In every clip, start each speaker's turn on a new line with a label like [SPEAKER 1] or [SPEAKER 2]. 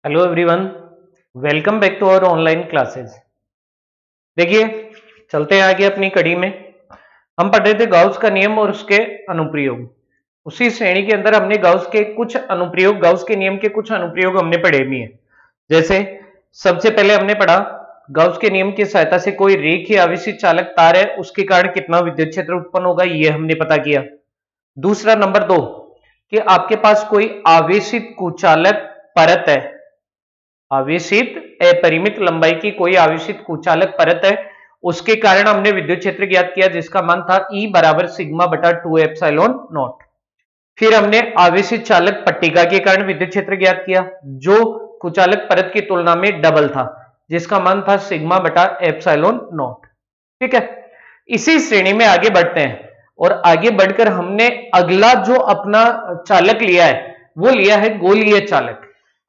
[SPEAKER 1] Hello everyone, welcome back to our online classes. देखिए, चलते हैं आगे अपनी कड़ी में। हम पढ़ रहे थे गाउस का नियम और उसके अनुप्रयोग। उसी श्रेणी के अंदर हमने गाउस के कुछ अनुप्रयोग, गाउस के नियम के कुछ अनुप्रयोग हमने पढ़े भी हैं। जैसे सबसे पहले हमने पढ़ा गाउस के नियम की सहायता से कोई रेखीय आवेशित चालक तार है, उसके कारण कितना विद्युत क्षेत्र उत्पन्न होगा, यह हमने पता किया। दूसरा नंबर 2 कि आपके पास कोई आवेशित कुचालक परत है, आवेशित अपरिमित लंबाई की कोई आवेशित कुचालक परत है, उसके कारण हमने विद्युत क्षेत्र ज्ञात किया जिसका मान था E बराबर सिग्मा बटा 2 एप्सिलॉन नॉट। फिर हमने आवेशित चालक पट्टिका के कारण विद्युत क्षेत्र ज्ञात किया जो कुचालक परत की तुलना में डबल था, जिसका मान था सिग्मा बटा एप्सिलॉन नॉट। ठीक है, इसी श्रेणी में आगे बढ़ते हैं और आगे बढ़कर हमने अगला जो अपना चालक लिया है वो लिया है गोलीय चालक।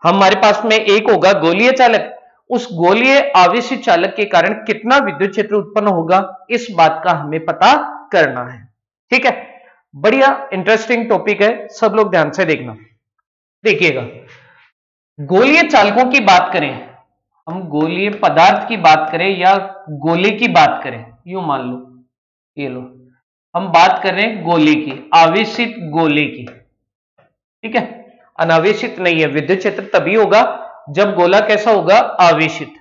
[SPEAKER 1] हमारे पास में एक होगा गोलीय चालक, उस गोलीय आवेशित चालक के कारण कितना विद्युत क्षेत्र उत्पन्न होगा, इस बात का हमें पता करना है। ठीक है, बढ़िया इंटरेस्टिंग टॉपिक है, सब लोग ध्यान से देखना। देखिएगा, गोलीय चालकों की बात करें, हम गोलीय पदार्थ की बात करें या गोले की बात करें, यूं मान लो, ये लो, हम बात कर रहे हैं गोले की, आवेशित गोले की। ठीक है, अनावेशित नहीं है। विद्युत क्षेत्र तभी होगा जब गोला कैसा होगा, आवेशित।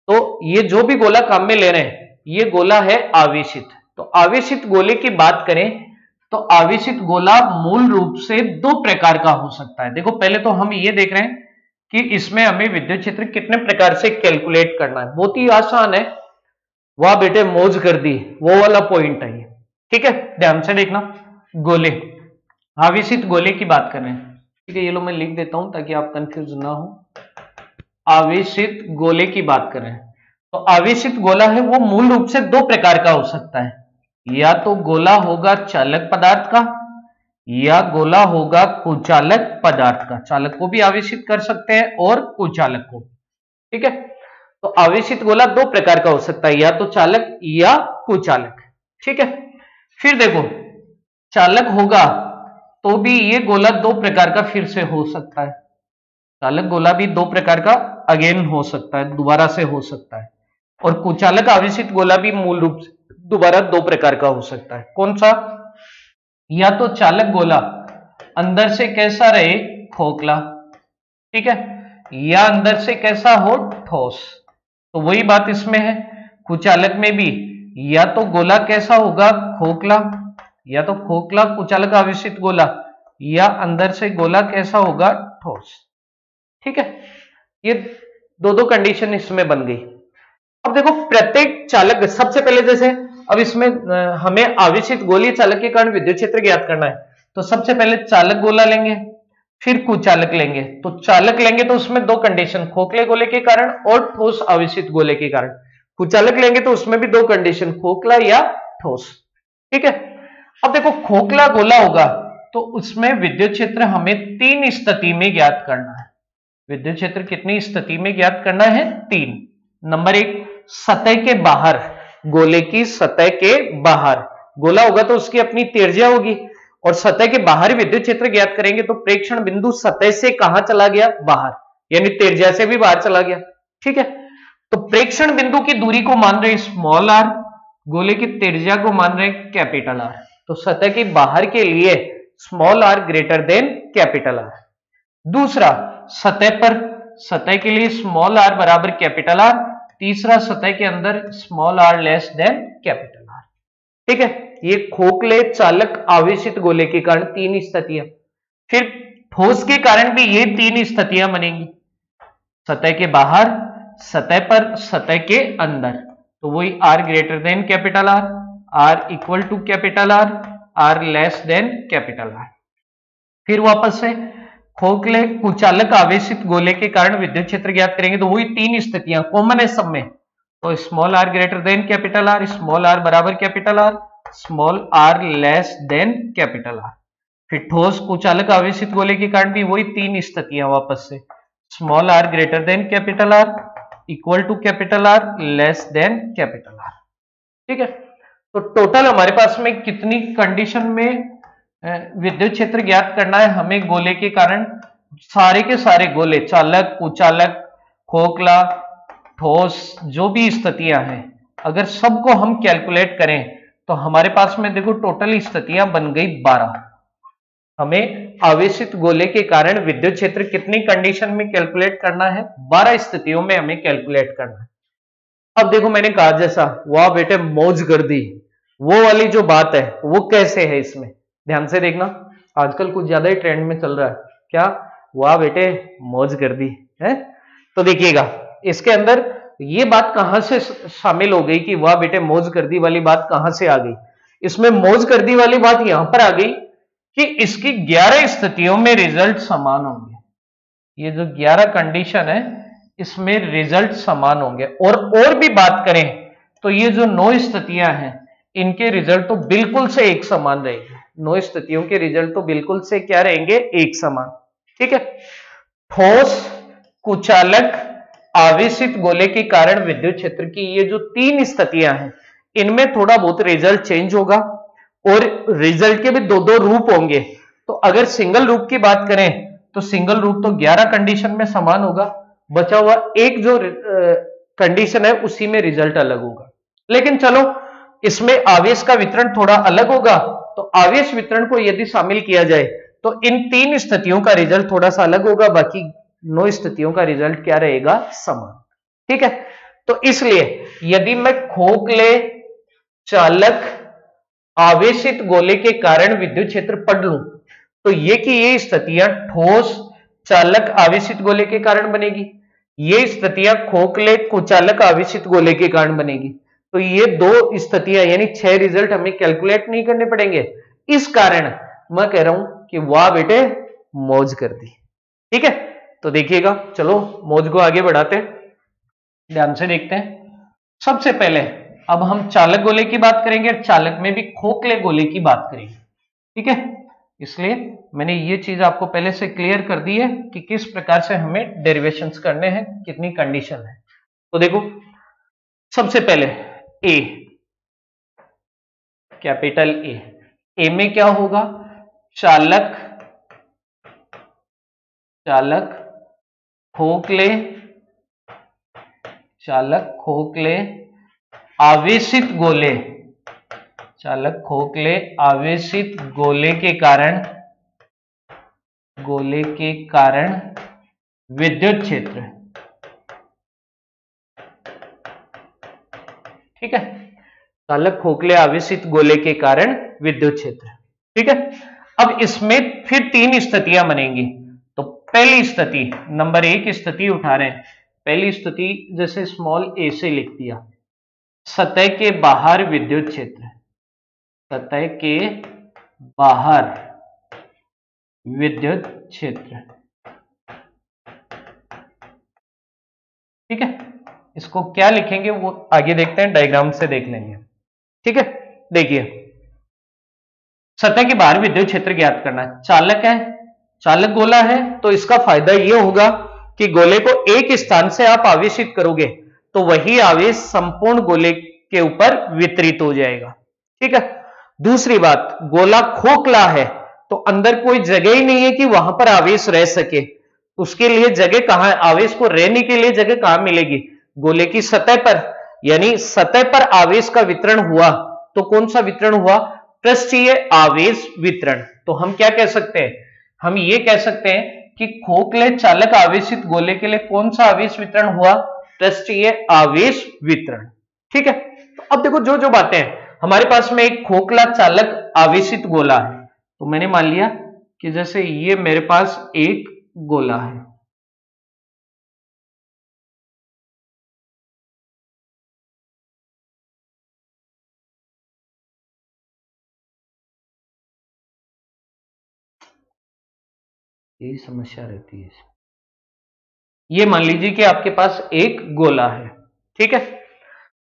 [SPEAKER 1] तो ये जो भी गोला काम में ले रहे हैं ये गोला है आवेशित। तो आवेशित गोले की बात करें तो आवेशित गोला मूल रूप से दो प्रकार का हो सकता है। देखो, पहले तो हम ये देख रहे हैं कि इसमें हमें विद्युत क्षेत्र कितने प्रकार से कैलकुलेट करना है। बहुत ही आसान है, वाह बेटे मौज कर दी, वो वाला पॉइंट है ये। ठीक है, ध्यान से देखना। गोले, आवेशित गोले की बात कर रहे हैं। ठीक है, ये लो मैं लिख देता हूं ताकि आप कंफ्यूज ना हो। आवेशित गोले की बात कर रहे हैं तो आवेशित गोला है वो मूल रूप से दो प्रकार का हो सकता है, या तो गोला होगा चालक पदार्थ का या गोला होगा कुचालक पदार्थ का। चालक को भी आवेशित कर सकते हैं और कुचालक को। ठीक है, तो आवेशित गोला दो प्रकार का हो सकता है, या तो चालक या कुचालक। ठीक है, फिर देखो, चालक होगा तो भी ये गोला दो प्रकार का फिर से हो सकता है। चालक गोला भी दो प्रकार का अगेन हो सकता है, दोबारा से हो सकता है। और कुचालक आवेशित गोला भी मूल रूप से दोबारा दो प्रकार का हो सकता है। कौन सा? या तो चालक गोला अंदर से कैसा रहे, खोखला, ठीक है, या अंदर से कैसा हो, ठोस। तो वही बात इसमें है, कुचालक में भी या तो गोला कैसा होगा, खोखला, या तो खोखला कुचालक आवेशित गोला, या अंदर से गोला कैसा होगा, ठोस। ठीक है, ये दो दो कंडीशन इसमें बन गई। अब देखो, प्रत्येक चालक, सबसे पहले जैसे अब इसमें हमें आवेशित गोलीय चालक के कारण विद्युत क्षेत्र ज्ञात करना है, तो सबसे पहले चालक गोला लेंगे, फिर कुचालक लेंगे। तो चालक लेंगे तो उसमें दो कंडीशन, खोखले गोले के कारण और ठोस आवेशित गोले के कारण। कुचालक लेंगे तो उसमें भी दो कंडीशन, खोखला या ठोस। ठीक है, अब देखो, खोखला गोला होगा तो उसमें विद्युत क्षेत्र हमें तीन स्थिति में ज्ञात करना है। विद्युत क्षेत्र कितनी स्थिति में ज्ञात करना है, तीन। नंबर एक, सतह के बाहर, गोले की सतह के बाहर गोला होगा तो उसकी अपनी त्रिज्या होगी, और सतह के बाहर विद्युत क्षेत्र ज्ञात करेंगे तो प्रेक्षण बिंदु सतह से कहां चला गया, बाहर, यानी त्रिज्या से भी बाहर चला गया। ठीक है, तो प्रेक्षण बिंदु की दूरी को मान रहे स्मॉल आर, गोले की त्रिज्या को मान रहे कैपिटल आर। तो सतह के बाहर के लिए small r greater than capital R. दूसरा, सतह पर, सतह के लिए स्मॉल आर बराबर कैपिटल आर। तीसरा, सतह के अंदर small r less than capital R. ठीक है, ये खोखले चालक आवेशित गोले के कारण तीन स्थितियां। फिर ठोस के कारण भी ये तीन स्थितियां बनेंगी, सतह के बाहर, सतह पर, सतह के अंदर। तो वही r greater than capital R, r equal to capital R, r less than capital R. फिर वापस से खोखले कुचालक आवेशित गोले के कारण विद्युत क्षेत्र ज्ञात करेंगे तो वही तीन स्थितियां कॉमन है सब में। तो small r greater than capital R, small r बराबर capital R, small r less than capital R. फिर ठोस कुचालक आवेशित गोले के कारण भी वही तीन स्थितियां वापस से, small r greater than capital R, equal to capital R, less than capital R. ठीक है, तो टोटल हमारे पास में कितनी कंडीशन में विद्युत क्षेत्र ज्ञात करना है हमें गोले के कारण, सारे के सारे गोले, चालक, कुचालक, खोखला, ठोस, जो भी स्थितियां हैं, अगर सबको हम कैलकुलेट करें तो हमारे पास में देखो टोटल स्थितियां बन गई 12। हमें आवेशित गोले के कारण विद्युत क्षेत्र कितनी कंडीशन में कैलकुलेट करना है? 12 स्थितियों में हमें कैलकुलेट करना है। अब देखो मैंने कहा जैसा, वाह बेटे मौज कर दी, वो वाली जो बात है वो कैसे है इसमें, ध्यान से देखना। आजकल कुछ ज्यादा ही ट्रेंड में चल रहा है, क्या? वाह बेटे मौज कर दी है। तो देखिएगा इसके अंदर ये बात कहां से शामिल हो गई कि वाह बेटे मौज कर दी वाली बात कहां से आ गई? इसमें मौज कर दी वाली बात यहां पर आ गई कि इसकी 11 स्थितियों में रिजल्ट समान होंगे। ये जो 11 कंडीशन है इसमें रिजल्ट समान होंगे। और भी बात करें तो ये जो 9 स्थितियां हैं इनके रिजल्ट तो बिल्कुल से एक समान रहेंगे। 9 स्थितियों के रिजल्ट तो बिल्कुल से क्या रहेंगे? एक समान। ठीक है। ठोस, कुचालक, आवेशित गोले के कारण विद्युत क्षेत्र की ये जो 3 स्थितियां हैं इनमें थोड़ा बहुत रिजल्ट चेंज होगा और रिजल्ट के भी दो दो रूप होंगे। तो अगर सिंगल रूप की बात करें तो सिंगल रूप तो 11 कंडीशन में समान होगा, बचा हुआ एक जो कंडीशन है उसी में रिजल्ट अलग होगा। लेकिन चलो इसमें आवेश का वितरण थोड़ा अलग होगा, तो आवेश वितरण को यदि शामिल किया जाए तो इन 3 स्थितियों का रिजल्ट थोड़ा सा अलग होगा, बाकी 9 स्थितियों का रिजल्ट क्या रहेगा? समान। ठीक है। तो इसलिए यदि मैं खोखले, चालक, आवेशित गोले के कारण विद्युत क्षेत्र पढ़ लूं तो ये कि ये स्थितियां ठोस, चालक, आवेशित गोले के कारण बनेगी, ये स्थितियां खोखले, कुचालक, आवेशित गोले के कारण बनेगी। तो ये 2 स्थितियां यानी 6 रिजल्ट हमें कैलकुलेट नहीं करने पड़ेंगे। इस कारण मैं कह रहा हूं कि वाह बेटे मौज कर दी। ठीक है। तो देखिएगा, चलो मौज को आगे बढ़ाते हैं, ध्यान से देखते हैं। सबसे पहले अब हम चालक गोले की बात करेंगे और चालक में भी खोखले गोले की बात करेंगे। ठीक है। इसलिए मैंने ये चीज आपको पहले से क्लियर कर दी है कि किस प्रकार से हमें डेरिवेशंस करने हैं, कितनी कंडीशन है। तो देखो सबसे पहले ए, कैपिटल ए में क्या होगा? चालक, चालक खोखले, चालक खोखले, आवेशित गोले, चालक खोखले आवेशित गोले के कारण विद्युत क्षेत्र। ठीक है। चालक खोखले आवेशित गोले के कारण विद्युत क्षेत्र। ठीक है। अब इसमें फिर 3 स्थितियां बनेंगी। तो पहली स्थिति, नंबर 1 स्थिति उठा रहे हैं। पहली स्थिति जैसे स्मॉल ए से लिख दिया, सतह के बाहर विद्युत क्षेत्र, सतह के बाहर विद्युत क्षेत्र। ठीक है। इसको क्या लिखेंगे वो आगे देखते हैं, डायग्राम से देख लेंगे। ठीक है। देखिए सतह के बाहर विद्युत क्षेत्र ज्ञात करना है। चालक है, चालक गोला है, तो इसका फायदा यह होगा कि गोले को एक स्थान से आप आवेशित करोगे तो वही आवेश संपूर्ण गोले के ऊपर वितरित हो जाएगा। ठीक है। दूसरी बात, गोला खोखला है तो अंदर कोई जगह ही नहीं है कि वहां पर आवेश रह सके। उसके लिए जगह कहां है? आवेश को रहने के लिए जगह कहां मिलेगी? गोले की सतह पर। यानी सतह पर आवेश का वितरण हुआ तो कौन सा वितरण हुआ? पृष्ठीय आवेश वितरण। तो हम क्या कह सकते हैं? हम ये कह सकते हैं कि खोखले चालक आवेशित गोले के लिए कौन सा आवेश वितरण हुआ? पृष्ठीय आवेश वितरण। ठीक है। अब देखो जो जो बातें हैं, हमारे पास में एक खोखला चालक आवेशित गोला है, तो मैंने मान लिया कि जैसे ये मेरे पास एक गोला है, यही समस्या रहती है। ये मान लीजिए कि आपके पास एक गोला है। ठीक है।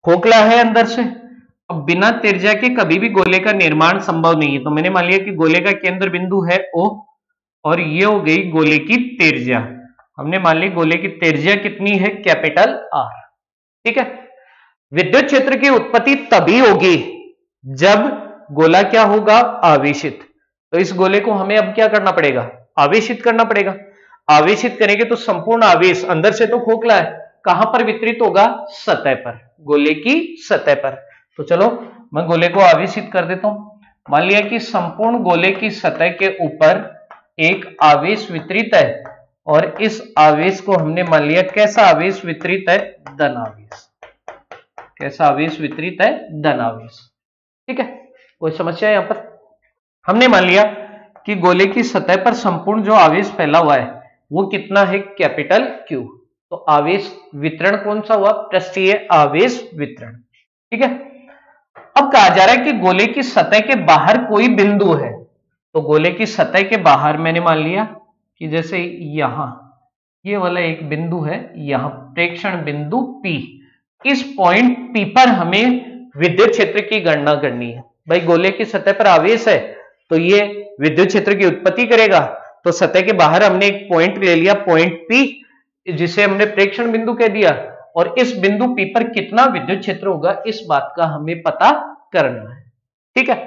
[SPEAKER 1] खोखला है अंदर से। अब बिना त्रिज्या के कभी भी गोले का निर्माण संभव नहीं है, तो मैंने मान लिया कि गोले का केंद्र बिंदु है O और ये हो गई गोले की त्रिज्या। हमने मान ली गोले की त्रिज्या कितनी है? Capital R। ठीक है। विद्युत क्षेत्र की उत्पत्ति तभी होगी जब गोला क्या होगा? आवेशित। तो इस गोले को हमें अब क्या करना पड़ेगा? आवेशित करना पड़ेगा। आवेशित करेंगे तो संपूर्ण आवेश अंदर से तो खोखला है, कहां पर वितरित होगा? सतह पर, गोले की सतह पर। तो चलो मैं गोले को आवेशित कर देता हूं। मान लिया कि संपूर्ण गोले की सतह के ऊपर एक आवेश वितरित है और इस आवेश को हमने मान लिया कैसा आवेश वितरित है? धन आवेश। कैसा आवेश वितरित है? धन आवेश। ठीक है, कोई समस्या है यहां पर? हमने मान लिया कि गोले की सतह पर संपूर्ण जो आवेश फैला हुआ है वो कितना है? Capital Q। तो आवेश वितरण कौन सा हुआ? पृष्ठीय आवेश वितरण। ठीक है, अब कहा जा रहा है कि गोले की सतह के बाहर कोई बिंदु है। तो गोले की सतह के बाहर मैंने मान लिया कि जैसे यहां ये वाला एक बिंदु है, यहां प्रेक्षण बिंदु P। इस पॉइंट P पर हमें विद्युत क्षेत्र की गणना करनी है। भाई गोले की सतह पर आवेश है तो ये विद्युत क्षेत्र की उत्पत्ति करेगा। तो सतह के बाहर हमने एक पॉइंट ले लिया, पॉइंट P, जिसे हमने प्रेक्षण बिंदु कह दिया, और इस बिंदु P पर कितना विद्युत क्षेत्र होगा इस बात का हमें पता करना है। ठीक है,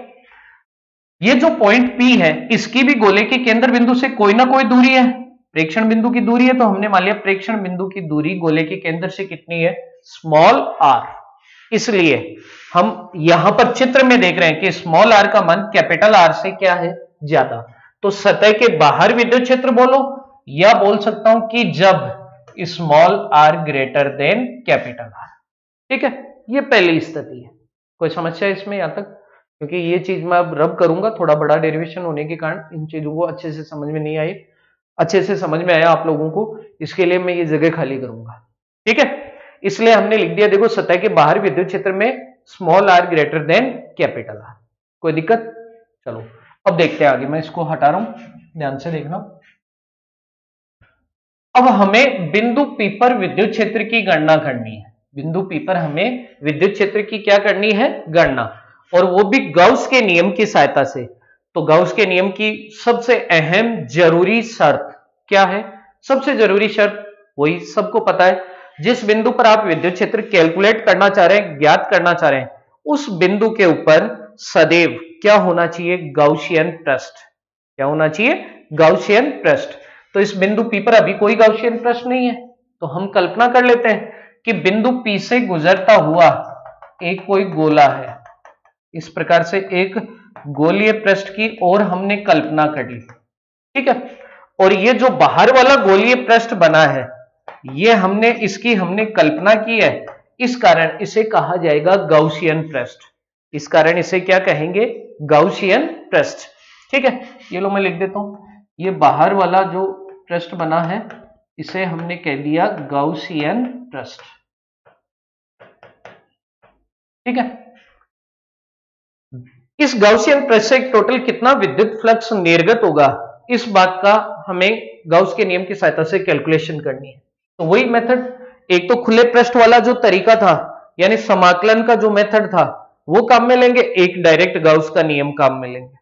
[SPEAKER 1] ये जो पॉइंट P है इसकी भी गोले के केंद्र बिंदु से कोई ना कोई दूरी है। प्रेक्षण बिंदु की दूरी है तो हमने मान लिया प्रेक्षण बिंदु की दूरी गोले के केंद्र से कितनी है? Small r। इसलिए हम यहां पर चित्र में देख रहे हैं कि स्मॉल r का मान कैपिटल R से क्या है? ज्यादा। तो सतह के बाहर विद्युत क्षेत्र बोलो, या बोल सकता हूं कि जब small r greater than capital R। ठीक है, ये पहली स्थिति है। कोई समस्या है इसमें यहां तक? क्योंकि ये चीज मैं अब रब करूंगा, थोड़ा बड़ा डेरिवेशन होने के कारण इन चीजों को अच्छे से समझ में नहीं आई। अच्छे से समझ में आया आप लोगों को, इसके लिए मैं ये जगह खाली करूंगा। ठीक है, इसलिए हमने लिख दिया, देखो सतह के बाहर विद्युत क्षेत्र में small r greater than capital R। कोई दिक्कत? चलो अब देखते हैं आगे। मैं इसको हटा रहा हूं, ध्यान से देखना। अब हमें बिंदु P पर विद्युत क्षेत्र की गणना करनी है। बिंदु P पर हमें विद्युत क्षेत्र की क्या करनी है? गणना, और वो भी गाउस के नियम की सहायता से। तो गाउस के नियम की सबसे अहम जरूरी शर्त क्या है? सबसे जरूरी शर्त वही सबको पता है, जिस बिंदु पर आप विद्युत क्षेत्र कैलकुलेट करना चाह रहे हैं, ज्ञात करना चाह रहे हैं, उस बिंदु के ऊपर सदैव क्या होना चाहिए? गाउसियन पृष्ठ। क्या होना चाहिए? गाउसियन पृष्ठ। तो इस बिंदु P पर अभी कोई गाउसियन पृष्ठ नहीं है, तो हम कल्पना कर लेते हैं कि बिंदु P से गुजरता हुआ एक कोई गोला है। इस प्रकार से एक गोलीय पृष्ठ की और हमने कल्पना कर ली। ठीक है, और ये जो बाहर वाला गोलीय पृष्ठ बना है ये इसकी हमने कल्पना की है, इस कारण इसे कहा जाएगा गाउसियन पृष्ठ। इस कारण इसे क्या कहेंगे? गाउसियन पृष्ठ। ठीक है, ये लो मैं लिख देता हूं, ये बाहर वाला जो पृष्ठ बना है इसे हमने कह दिया गाउसियन पृष्ठ। ठीक है, इस गाउसियन पृष्ठ से टोटल कितना विद्युत फ्लक्स निर्गत होगा इस बात का हमें गाउस के नियम की सहायता से कैलकुलेशन करनी है। तो वही मेथड, एक तो खुले पृष्ठ वाला जो तरीका था यानी समाकलन का जो मेथड था वो काम में लेंगे, एक डायरेक्ट गाउस का नियम काम में लेंगे।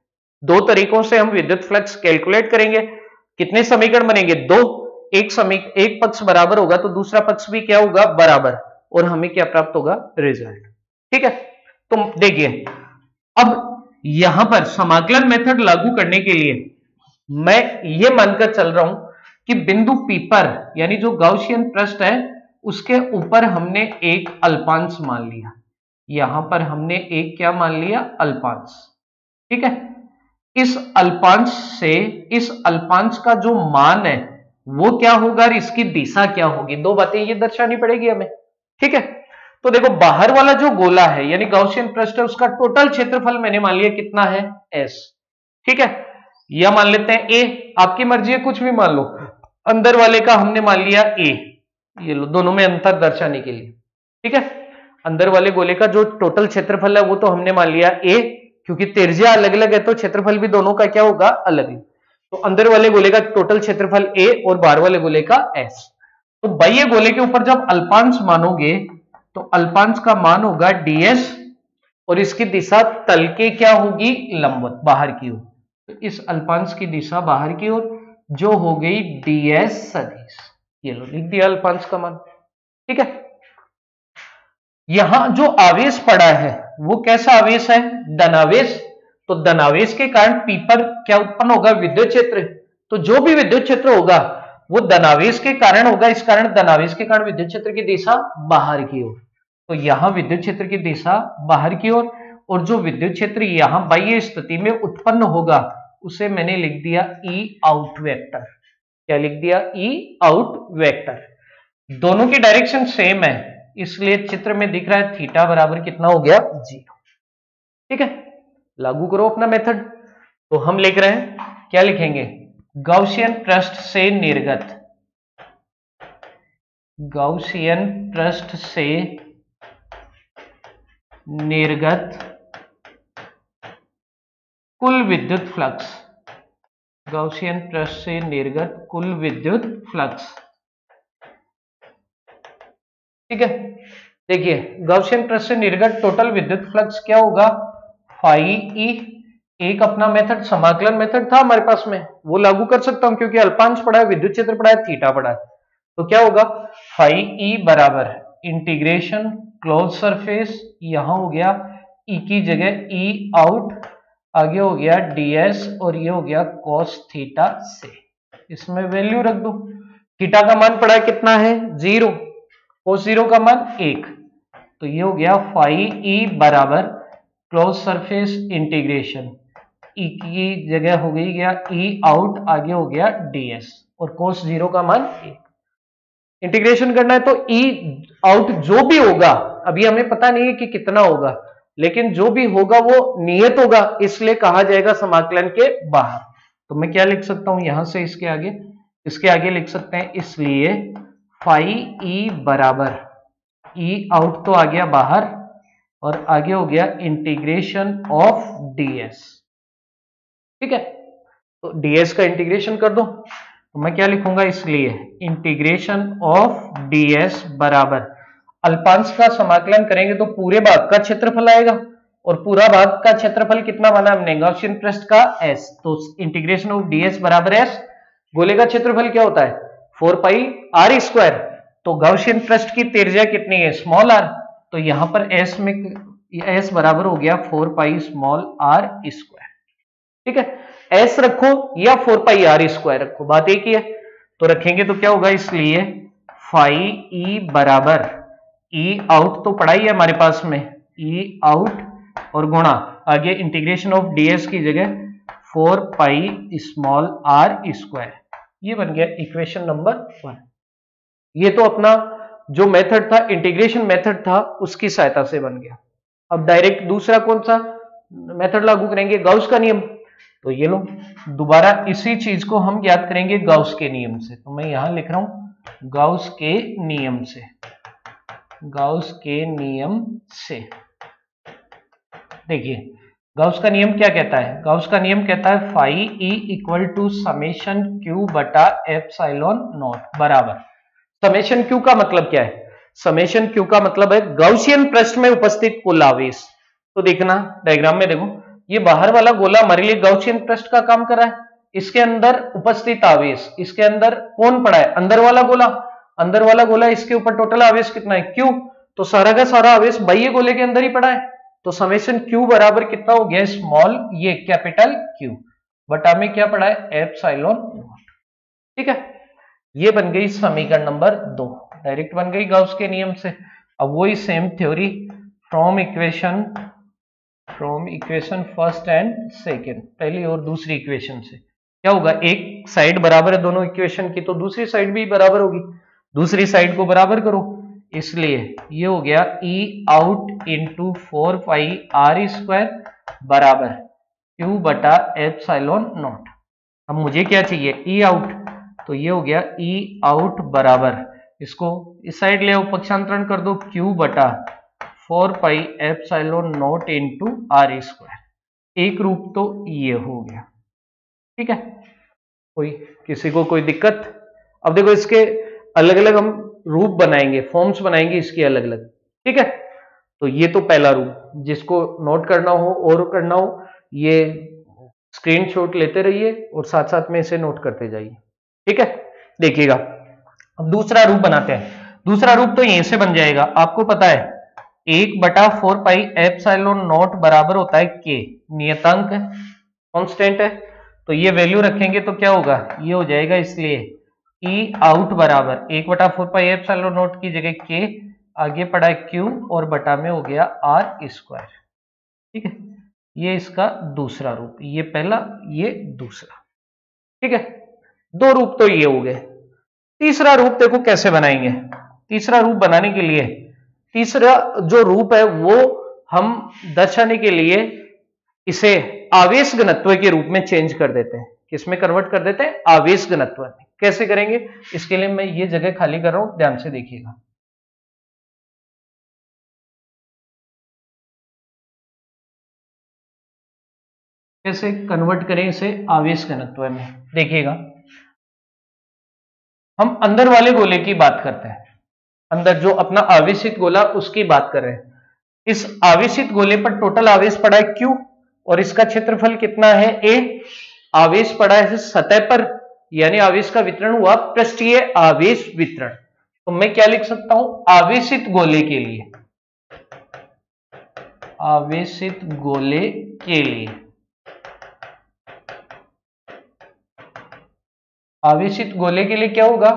[SPEAKER 1] दो तरीकों से हम विद्युत फ्लक्स कैलकुलेट करेंगे। कितने समीकरण बनेंगे? दो। एक पक्ष बराबर होगा तो दूसरा पक्ष भी क्या होगा? बराबर, और हमें क्या प्राप्त होगा? रिजल्ट। ठीक है, तो देखिए अब यहां पर समाकलन मेथड लागू करने के लिए मैं ये मानकर चल रहा हूं कि बिंदु P पर यानी जो गाउसियन पृष्ठ है उसके ऊपर हमने एक अल्पांश मान लिया। यहां पर हमने एक क्या मान लिया? अल्पांश। ठीक है, इस अल्पांश से इस अल्पांश का जो मान है वो क्या होगा और इसकी दिशा क्या होगी, दो बातें ये दर्शानी पड़ेगी हमें। ठीक है, तो देखो बाहर वाला जो गोला है यानी गाउसियन पृष्ठ है उसका टोटल क्षेत्रफल मैंने मान लिया कितना है? S। ठीक है, या मान लेते हैं A, आपकी मर्जी है कुछ भी मान लो। अंदर वाले का हमने मान लिया A, ये लो दोनों में अंतर दर्शाने के लिए। ठीक है, अंदर वाले गोले का जो टोटल क्षेत्रफल है वो तो हमने मान लिया A, क्योंकि त्रिज्या अलग अलग है तो क्षेत्रफल भी दोनों का क्या होगा? अलग अलग। तो अंदर वाले गोले का टोटल क्षेत्रफल A और बाहर वाले गोले का S। तो बाह्य गोले के ऊपर जब अल्पांश मानोगे तो अल्पांश का मान होगा ds और इसकी दिशा तल के क्या होगी? लंबवत, बाहर की ओर। तो इस अल्पांश की दिशा बाहर की ओर जो हो गई ds सदिश। ये लो लिख दिया अल्पांश का मान। ठीक है, यहां जो आवेश पड़ा है वो कैसा आवेश है? धनावेश। तो धनावेश के कारण P पर क्या उत्पन्न होगा? विद्युत क्षेत्र। तो जो भी विद्युत क्षेत्र होगा वो धनावेश के कारण होगा, इस कारण धनावेश के कारण विद्युत क्षेत्र की दिशा बाहर की ओर। तो यहां विद्युत क्षेत्र की दिशा बाहर की ओर, और जो विद्युत क्षेत्र यहां बाह्य स्थिति में उत्पन्न होगा उसे मैंने लिख दिया ई आउट वेक्टर। क्या लिख दिया? ई आउट वेक्टर। दोनों की डायरेक्शन सेम है, इसलिए चित्र में दिख रहा है थीटा बराबर कितना हो गया? 0। ठीक है, लागू करो अपना मेथड। तो हम लिख रहे हैं, क्या लिखेंगे? गॉसियन पृष्ठ से निर्गत, गॉसियन पृष्ठ से निर्गत कुल विद्युत फ्लक्स, गॉसियन पृष्ठ से निर्गत कुल विद्युत फ्लक्स। ठीक है, देखिए गॉसियन पृष्ठ से निर्गत टोटल विद्युत फ्लक्स क्या होगा? Phi E. एक अपना मेथड समाकलन मेथड था हमारे पास में, वो लागू कर सकता हूं क्योंकि अल्पांश पड़ा है, विद्युत क्षेत्र पड़ा है, थीटा पड़ा है। तो क्या होगा? फाई ई बराबर इंटीग्रेशन क्लोज सरफेस, यहां हो गया ई की जगह ई आउट, आगे हो गया ds, और ये हो गया cos थीटा से। इसमें वैल्यू रख दो। थीटा का मान पड़ा है कितना है? 0। cos 0 का मान 1। तो ये हो गया फाई ई बराबर क्लोज सरफेस इंटीग्रेशन, ई की जगह हो गई गया ई आउट, आगे हो गया ds, और cos 0 का मान 1। इंटीग्रेशन करना है तो ई आउट जो भी होगा, अभी हमें पता नहीं है कि कितना होगा, लेकिन जो भी होगा वो नियत होगा, इसलिए कहा जाएगा समाकलन के बाहर। तो मैं क्या लिख सकता हूं यहां से इसके आगे लिख सकते हैं, इसलिए फाई ई बराबर ई आउट तो आ गया बाहर, और आगे हो गया इंटीग्रेशन ऑफ ds। ठीक है, तो ds का इंटीग्रेशन कर दो। तो मैं क्या लिखूंगा? इसलिए इंटीग्रेशन ऑफ ds बराबर, अल्पांश का समाकलन करेंगे तो पूरे भाग का क्षेत्रफल आएगा, और पूरा भाग का क्षेत्रफल कितना माना हमने? गॉसियन पृष्ठ का s। तो इंटीग्रेशन ऑफ ds बराबर s। गोले का क्षेत्रफल क्या होता है? 4 पाई r स्क्वायर। तो गॉसियन पृष्ठ की त्रिज्या कितनी है? Small r। तो यहां पर s में s बराबर हो गया 4 पाई स्मॉल r स्क्वायर। ठीक है, s रखो या 4 पाई r स्क्वायर रखो, बात एक ही है। तो रखेंगे तो क्या होगा? इसलिए फाई ई बराबर ई आउट तो पड़ा ही है हमारे पास में, ई आउट, और गुणा आगे इंटीग्रेशन ऑफ ds की जगह 4 पाई स्मॉल r स्क्वायर। ये बन गया इक्वेशन नंबर 1। ये तो अपना जो मेथड था, इंटीग्रेशन मेथड था, उसकी सहायता से बन गया। अब डायरेक्ट दूसरा कौन सा मेथड लागू करेंगे? गॉस का नियम। तो ये लो, दोबारा इसी चीज को हम ज्ञात करेंगे गॉस के नियम से। तो मैं यहां लिख रहा हूं गॉस के नियम से, गॉस के नियम से। देखिए गॉस का नियम क्या कहता है? गॉस का नियम कहता है phi E equal to summation Q बटा एप्सिलॉन नॉट बराबर, समेशन क्यू का मतलब क्या है? समेशन क्यू का मतलब है गॉसियन पृष्ठ में उपस्थित कुल आवेश। तो देखना डायग्राम में, देखो ये बाहर वाला गोला हमारे लिए गॉसियन पृष्ठ का काम कर रहा है, इसके अंदर उपस्थित आवेश, इसके अंदर कौन पड़ा है? अंदर वाला गोला। अंदर वाला गोला, इसके ऊपर टोटल आवेश कितना है? क्यू। तो सारा का सारा आवेश बाह्य गोले के अंदर ही पड़ा है। तो समेशन क्यू बराबर कितना हो गया? स्मॉल ये कैपिटल क्यू बटा में क्या पड़ा है? Epsilon not. ठीक है, ये बन गई समीकरण नंबर 2, डायरेक्ट बन गई गॉस के नियम से। अब वही same theory from equation first and second, पहली और दूसरी इक्वेशन से क्या होगा? एक साइड बराबर है दोनों इक्वेशन की, तो दूसरी साइड भी बराबर होगी, दूसरी साइड को बराबर करो। इसलिए ये हो गया ई आउट इंटू 4 पाई r स्क्वायर बराबर क्यू बटा एप्सिलॉन नॉट। अब मुझे क्या चाहिए? ई आउट। तो ये हो गया ई आउट बराबर, इसको इस साइड ले आओ, पक्षांतरण कर दो, क्यू बटा 4 pi epsilon not into r square. एक रूप तो ये हो गया। ठीक है, किसी को कोई दिक्कत? अब देखो इसके अलग अलग हम रूप बनाएंगे, फॉर्म्स बनाएंगे इसकी अलग अलग। ठीक है, तो ये तो पहला रूप, जिसको नोट करना हो और करना हो ये स्क्रीनशॉट लेते रहिए और साथ साथ में इसे नोट करते जाइए। ठीक है, देखिएगा अब दूसरा रूप बनाते हैं। दूसरा रूप तो यहीं से बन जाएगा, आपको पता है 1/4 पाई एप्सिलॉन नॉट बराबर होता है के, नियतांक है, कांस्टेंट है। तो ये वैल्यू रखेंगे तो क्या होगा? ये हो जाएगा, इसलिए ई आउट बराबर 1/4πε0 की जगह के, आगे पड़ा है क्यू और बटा में हो गया आर स्क्वायर। ठीक है, ये इसका दूसरा रूप, ये पहला ये दूसरा। ठीक है, दो रूप तो ये हो गए। तीसरा रूप देखो कैसे बनाएंगे। तीसरा रूप बनाने के लिए तीसरा जो रूप है वो हम दर्शाने के लिए इसे आवेश घनत्व के रूप में चेंज कर देते हैं। किसमें कन्वर्ट कर देते हैं? आवेश घनत्व में। कैसे करेंगे? इसके लिए मैं ये जगह खाली कर रहा हूं, ध्यान से देखिएगा। कैसे कन्वर्ट करें इसे आवेश घनत्व में, देखिएगा। हम अंदर वाले गोले की बात करते हैं, अंदर जो अपना आवेशित गोला उसकी बात कर रहे हैं। इस आवेशित गोले पर टोटल आवेश पड़ा है Q और इसका क्षेत्रफल कितना है A। आवेश पड़ा है सतह पर, यानी आवेश का वितरण हुआ पृष्ठीय आवेश वितरण। तो मैं क्या लिख सकता हूं? आवेशित गोले के लिए, आवेशित गोले के लिए, आवेशित गोले के लिए क्या होगा?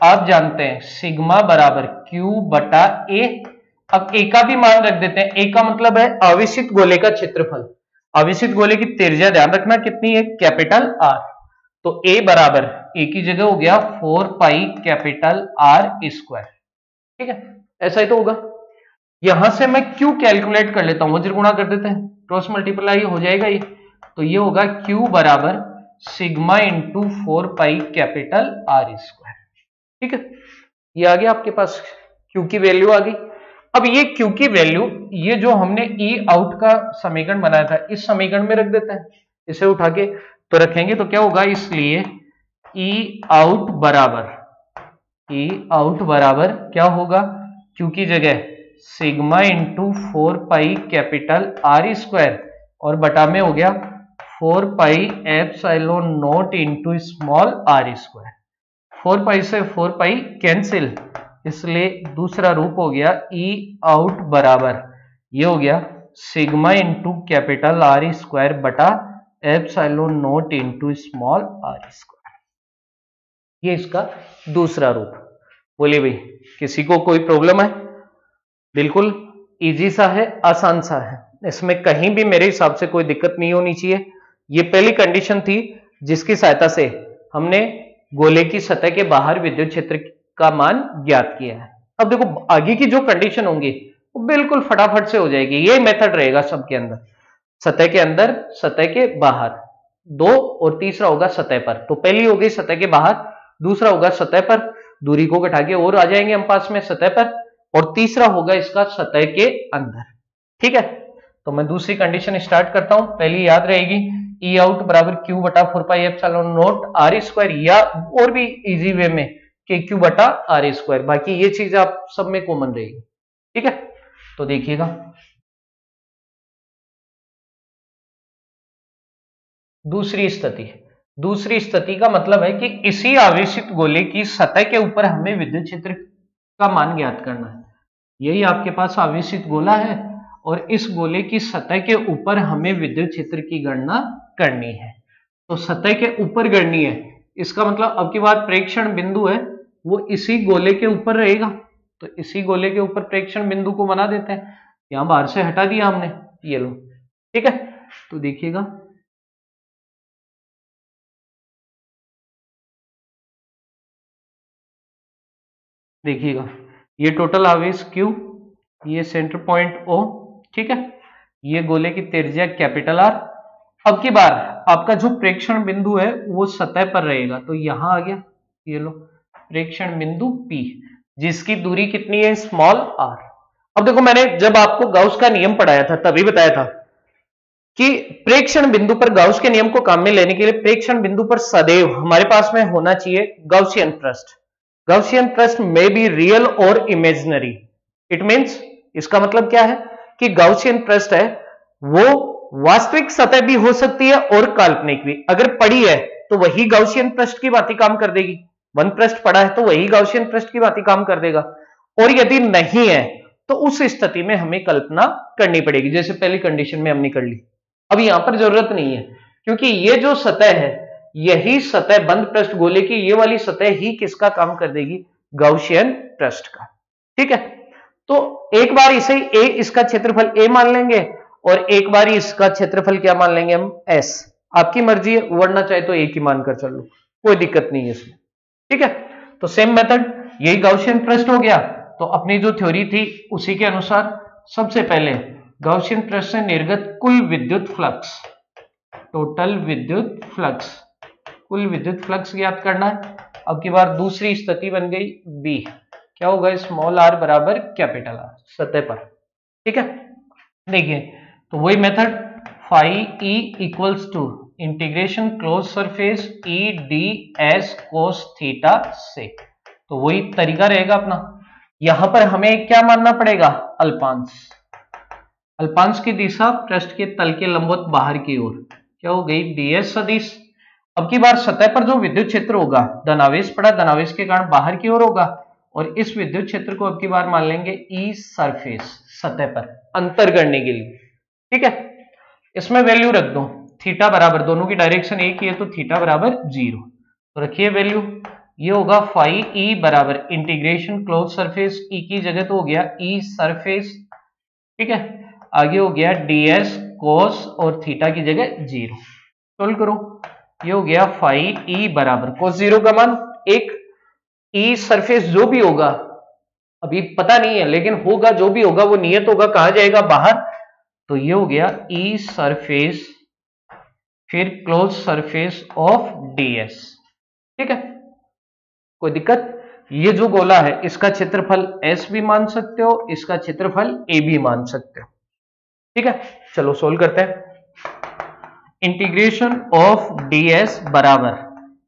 [SPEAKER 1] आप जानते हैं सिग्मा बराबर Q बटा A। अब A का भी मान रख देते हैं। A का मतलब है आवेशित गोले का क्षेत्रफल। आवेशित गोले की त्रिज्या ध्यान रखना कितनी है? Capital R। तो A बराबर A की जगह हो गया 4 पाई कैपिटल R स्क्वायर। ठीक है, ऐसा ही तो होगा। यहां से मैं Q कैलकुलेट कर लेता हूं, वज्र गुणा कर देते हैं, क्रॉस मल्टीप्लाई हो जाएगा ये। तो ये होगा Q बराबर sigma into 4 pi capital R square. ठीक है, ये आ गया आपके पास, Q की वैल्यू आ गई। अब ये Q की वैल्यू, ये जो हमने E आउट का समीकरण बनाया था इस समीकरण में रख देते हैं। इसे उठा के तो रखेंगे तो क्या होगा? इसलिए E आउट बराबर क्या होगा? Q की जगह sigma into 4 pi capital R square और बटा में हो गया 4 pi epsilon not into small r square. 4 pi से 4 पाई कैंसिल, इसलिए दूसरा रूप हो गया E आउट बराबर, ये हो गया सिग्मा इंटू कैपिटल R स्क्वायर बटा epsilon not into small r square. ये इसका दूसरा रूप। बोलिए भाई, किसी को कोई प्रॉब्लम है? बिल्कुल इजी सा है, आसान सा है, इसमें कहीं भी मेरे हिसाब से कोई दिक्कत नहीं होनी चाहिए। ये पहली कंडीशन थी जिसकी सहायता से हमने गोले की सतह के बाहर विद्युत क्षेत्र का मान ज्ञात किया है। अब देखो आगे की जो कंडीशन होंगी वो बिल्कुल फटाफट से हो जाएगी। ये मेथड रहेगा सबके अंदर, सतह के अंदर, सतह के बाहर, दो, और तीसरा होगा सतह पर। तो पहली होगी सतह के बाहर, दूसरा होगा सतह पर, दूरी को घटा के और आ जाएंगे हम पास में सतह पर, और तीसरा होगा इसका सतह के अंदर। ठीक है, तो मैं दूसरी कंडीशन स्टार्ट करता हूं। पहली याद रहेगी E आउट बराबर Q बटा 4 pi epsilon not R square, या और भी इजी वे में के Q बटा R स्क्वायर। बाकी ये चीज आप सब में कॉमन रहेगी। ठीक है, तो देखिएगा दूसरी स्थिति का मतलब है कि इसी आवेशित गोले की सतह के ऊपर हमें विद्युत क्षेत्र का मान ज्ञात करना है। यही आपके पास आवेशित गोला है और इस गोले की सतह के ऊपर हमें विद्युत क्षेत्र की गणना करनी है। तो सतह के ऊपर करनी है, इसका मतलब अब की बात प्रेक्षण बिंदु है वो इसी गोले के ऊपर रहेगा। तो इसी गोले के ऊपर प्रेक्षण बिंदु को बना देते हैं, यहां बाहर से हटा दिया हमने, ये लो। ठीक है, तो देखिएगा ये टोटल आवेश Q, ये सेंटर पॉइंट O। ठीक है, ये गोले की त्रिज्या कैपिटल R। अब की बार आपका जो प्रेक्षण बिंदु है वो सतह पर रहेगा, तो यहां आ गया, ये लो प्रेक्षण बिंदु P, जिसकी दूरी कितनी है? Small r। अब देखो मैंने जब आपको गाउस का नियम पढ़ाया था तभी बताया था कि प्रेक्षण बिंदु पर गाउस के नियम को काम में लेने के लिए प्रेक्षण बिंदु पर सदैव हमारे पास में होना चाहिए गाउसियन पृष्ठ। गाउसियन पृष्ठ में भी रियल और इमेजिनरी। इट मींस, इसका मतलब क्या है कि गाउसियन पृष्ठ है वो वास्तविक सतह भी हो सकती है और काल्पनिक भी। अगर पड़ी है तो वही गाउसियन पृष्ठ की भांति काम कर देगी, वन पृष्ठ पड़ा है तो वही गाउसियन पृष्ठ की भांति काम कर देगा। और यदि नहीं है तो उस स्थिति में हमें कल्पना करनी पड़ेगी, जैसे पहली कंडीशन में हमने कर ली। अब यहां पर जरूरत नहीं है क्योंकि ये जो सतह है यही सतह बंद पृष्ठ गोले की ये वाली सतह ही किसका काम कर देगी, गाउसियन पृष्ठ का। ठीक है, तो एक बार इसे ए इसका क्षेत्रफल ए मान लेंगे और एक बार इसका क्षेत्रफल क्या मान लेंगे हम, एस। आपकी मर्जी है, वरना चाहे तो एक ही मानकर चल लो, कोई दिक्कत नहीं है इसमें। ठीक है, तो सेम मेथड, यही गाउसियन पृष्ठ हो गया। तो अपनी जो थ्योरी थी उसी के अनुसार सबसे पहले गाउसियन पृष्ठ से निर्गत कुल विद्युत फ्लक्स, टोटल विद्युत फ्लक्स, कुल विद्युत फ्लक्स ज्ञात करना है। अब की बार दूसरी स्थिति बन गई बी, क्या होगा, स्मॉल आर बराबर कैपिटल आर सतह पर। ठीक है, देखिए तो वही method, phi E equals to integration close surface E D S cos theta से। तो वही तरीका रहेगा अपना। यहां पर हमें क्या मानना पड़ेगा, अल्पांश, अल्पांश की दिशा पृष्ठ के तल के लंबवत बाहर की ओर, क्या हो गई, डीएस सदिश। अब की बार सतह पर जो विद्युत क्षेत्र होगा, धनावेश पड़ा, धनावेश के कारण बाहर की ओर होगा, और इस विद्युत क्षेत्र को अब की बार मान लेंगे ई सरफेस, सतह पर अंतर करने के लिए। ठीक है, इसमें वैल्यू रख दो, थीटा बराबर, दोनों की डायरेक्शन एक ही है तो थीटा बराबर 0, तो रखिए वैल्यू। ये होगा फाई ई बराबर इंटीग्रेशन क्लोज सरफेस, ई की जगह तो हो गया ई सरफेस। ठीक है, आगे हो गया ds कोस और थीटा की जगह 0। सोल्व करो, ये हो गया फाई ई बराबर कोस 0 का मान 1, ई सरफेस जो भी होगा अभी पता नहीं है, लेकिन होगा जो भी होगा वो नियत होगा, कहा जाएगा बाहर। तो ये हो गया ई सरफेस फिर क्लोज सरफेस ऑफ ds। ठीक है, कोई दिक्कत, ये जो गोला है इसका क्षेत्रफल s भी मान सकते हो, इसका क्षेत्रफल a भी मान सकते हो। ठीक है, चलो सोल्व करते हैं। इंटीग्रेशन ऑफ ds बराबर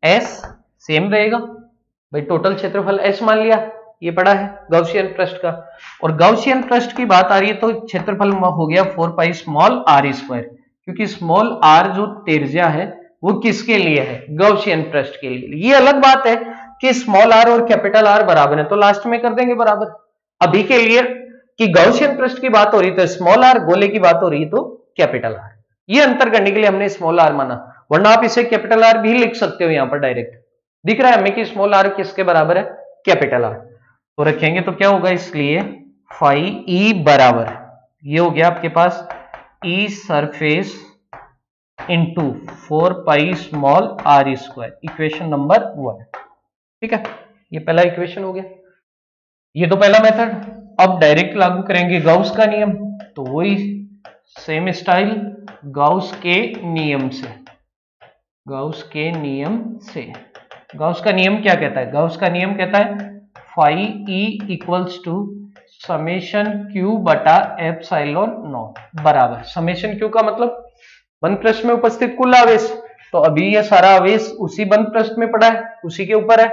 [SPEAKER 1] s सेम रहेगा भाई, टोटल क्षेत्रफल s मान लिया, ये पड़ा है गाउसियन पृष्ठ का, और गाउसियन पृष्ठ की बात आ रही है तो क्षेत्रफल हो गया 4 पाई स्मॉल r स्क्वायर, क्योंकि स्मॉल r जो त्रिज्या है वो किसके लिए है, गाउसियन पृष्ठ के लिए। ये अलग बात है कि स्मॉल r और कैपिटल R बराबर है तो लास्ट में कर देंगे बराबर। अभी के लिए कि गाउसियन पृष्ठ की बात हो रही तो स्मॉल r, गोले की बात हो रही तो कैपिटल R। ये अंतर करने के लिए हमने स्मॉल r माना, वरना आप इसे कैपिटल R भी लिख सकते हो, यहां पर डायरेक्ट दिख रहा है हमें कि स्मॉल r किसके बराबर है, कैपिटल R। तो रखेंगे तो क्या होगा, इसलिए फाई ई बराबर, ये हो गया आपके पास E surface into 4 pi small r square, equation number 1। ठीक है, ये पहला इक्वेशन हो गया, ये तो पहला मेथड। अब डायरेक्ट लागू करेंगे गाउस का नियम, तो वही सेम स्टाइल, गाउस के नियम से, गाउस के नियम से। गाउस का नियम क्या कहता है, गाउस का नियम कहता है phi E equals to summation Q बटा एप्सिलॉन नॉट बराबर, समेशन क्यू का मतलब बंद पृष्ठ में उपस्थित कुल आवेश, तो अभी ये सारा आवेश उसी बंद पृष्ठ में पड़ा है, उसी के ऊपर है,